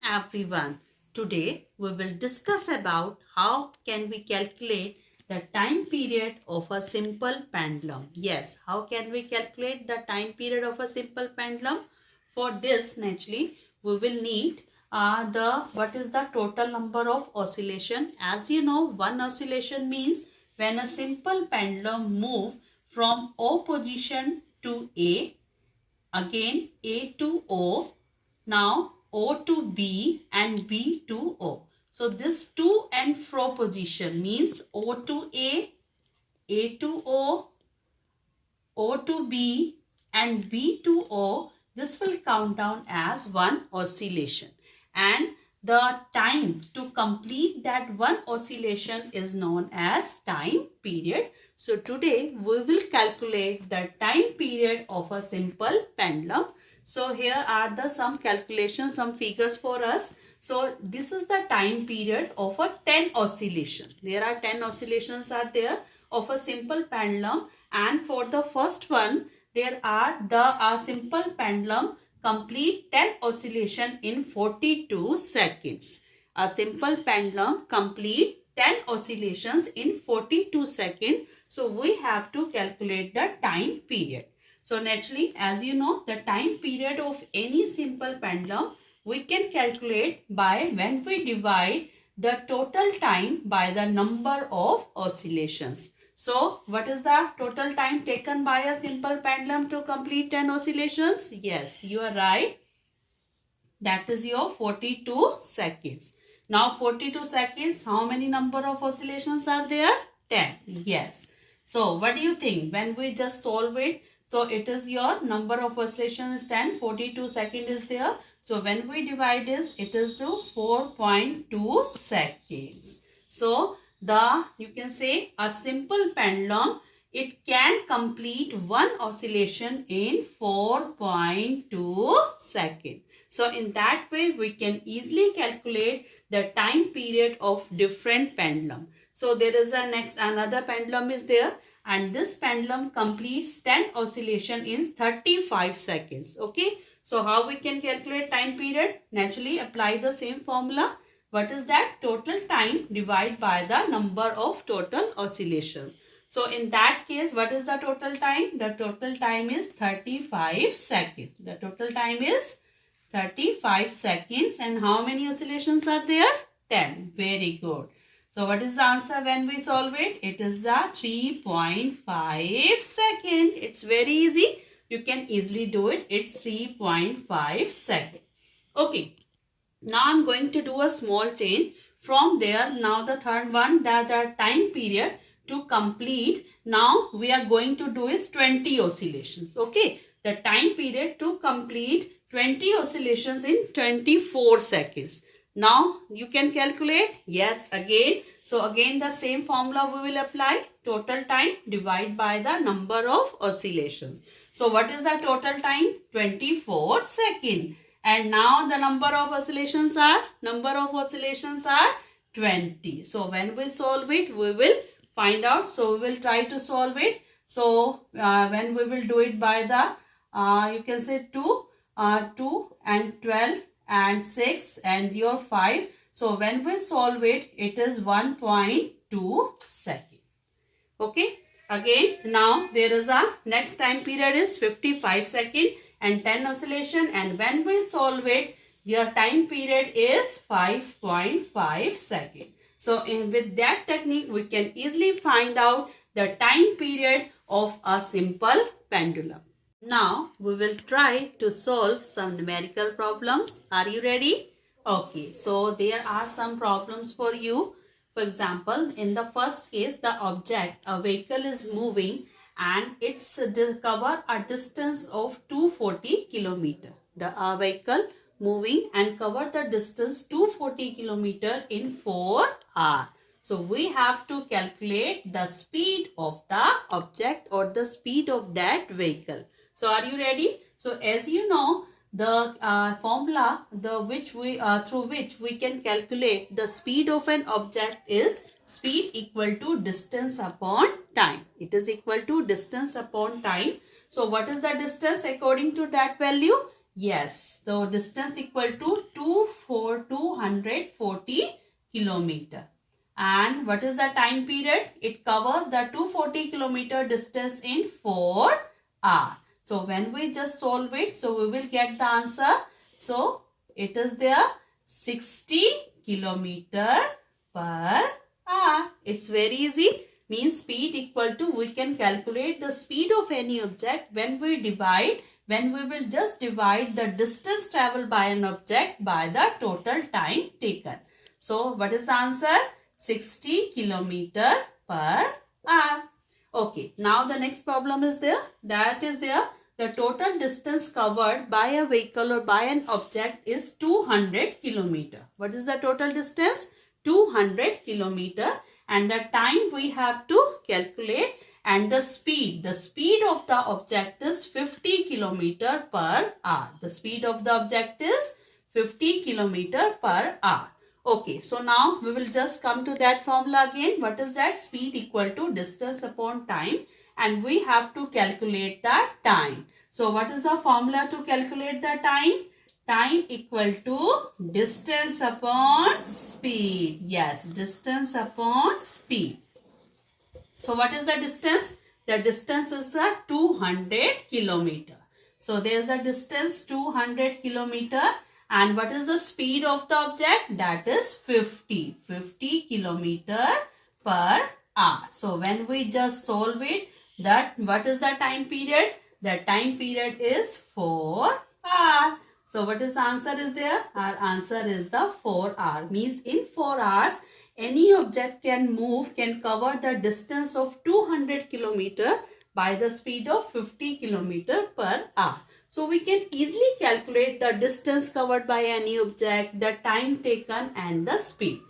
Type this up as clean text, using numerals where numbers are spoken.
everyone. Today we will discuss about how can we calculate the time period of a simple pendulum. Yes, how can we calculate the time period of a simple pendulum? For this, naturally, we will need what is the total number of oscillation. As you know, one oscillation means when a simple pendulum move from O position to A, again A to O, now O to B and B to O. So this to and fro position means O to A to O to B and B to O. This will count down as one oscillation, and the time to complete that one oscillation is known as time period. So today we will calculate the time period of a simple pendulum. So here are the some calculations, some figures for us. So this is the time period of a 10 oscillation. There are 10 oscillations are there of a simple pendulum, and for the first one there are the simple pendulum complete 10 oscillation in 42 seconds. A simple pendulum complete 10 oscillations in 42 seconds. So we have to calculate the time period. So naturally, as you know, the time period of any simple pendulum we can calculate by when we divide the total time by the number of oscillations. So, what is the total time taken by a simple pendulum to complete 10 oscillations? Yes, you are right. That is your 42 seconds. Now, 42 seconds, how many number of oscillations are there? 10. Yes. So, what do you think? When we just solve it, so it is your number of oscillations is 10, 42 seconds is there. So, when we divide this, it is to 4.2 seconds. So, you can say a simple pendulum, it can complete one oscillation in 4.2 seconds. So in that way we can easily calculate the time period of different pendulum. So there is another pendulum is there, and this pendulum completes 10 oscillation in 35 seconds. Okay. So how we can calculate time period? Naturally apply the same formula. What is that? Total time divided by the number of total oscillations. So in that case, what is the total time? The total time is 35 seconds. The total time is 35 seconds. And how many oscillations are there? 10. Very good. So what is the answer when we solve it? It is the 3.5 seconds. It's very easy. You can easily do it. It's 3.5 seconds. Okay. Now I'm going to do a small change. From there, now the third one, that the time period to complete, now we are going to do is 20 oscillations. Okay. The time period to complete 20 oscillations in 24 seconds. Now you can calculate. Yes, again. So again the same formula we will apply. Total time divided by the number of oscillations. So what is the total time? 24 seconds. And now the number of oscillations are 20. So when we solve it, we will find out. So we will try to solve it. So when we will do it by the, you can say 2 and 12 and 6 and your 5. So when we solve it, it is 1.2 seconds. Okay. Again, now there is a next time period is 55 seconds and 10 oscillation, and when we solve it, your time period is 5.5 seconds. So with that technique, we can easily find out the time period of a simple pendulum. Now we will try to solve some numerical problems. Are you ready? Okay, so there are some problems for you. For example, in the first case, the object, a vehicle is moving and it's cover a distance of 240 kilometer. The vehicle moving and cover the distance 240 kilometer in 4 hours. So we have to calculate the speed of the object or the speed of that vehicle. So are you ready? So as you know, the formula through which we can calculate the speed of an object is speed equal to distance upon time. It is equal to distance upon time. So what is the distance according to that value? Yes, so distance equal to 240 kilometer. And what is the time period? It covers the 240 kilometer distance in 4 hours. So when we just solve it, so we will get the answer. So it is there 60 kilometer per hour. It's very easy. Means speed equal to, we can calculate the speed of any object when we will just divide the distance traveled by an object by the total time taken. So what is the answer? 60 kilometer per hour. Okay, now the next problem is there. That is there. The total distance covered by a vehicle or by an object is 200 kilometer. What is the total distance? 200 kilometer. And the time we have to calculate, and the speed of the object is 50 kilometer per hour. The speed of the object is 50 kilometer per hour. Okay, so now we will just come to that formula again. What is that? Speed equal to distance upon time, and we have to calculate the time. So what is the formula to calculate the time? Time equal to distance upon speed. Yes, distance upon speed. So what is the distance? The distance is a 200 kilometer. So there is a distance 200 kilometer. And what is the speed of the object? That is 50 kilometer per hour. So when we just solve it, that what is the time period? The time period is 4 hours. So what is the answer is there? Our answer is the 4 hours. Means in 4 hours, any object can cover the distance of 200 kilometer by the speed of 50 kilometer per hour. So we can easily calculate the distance covered by any object, the time taken and the speed.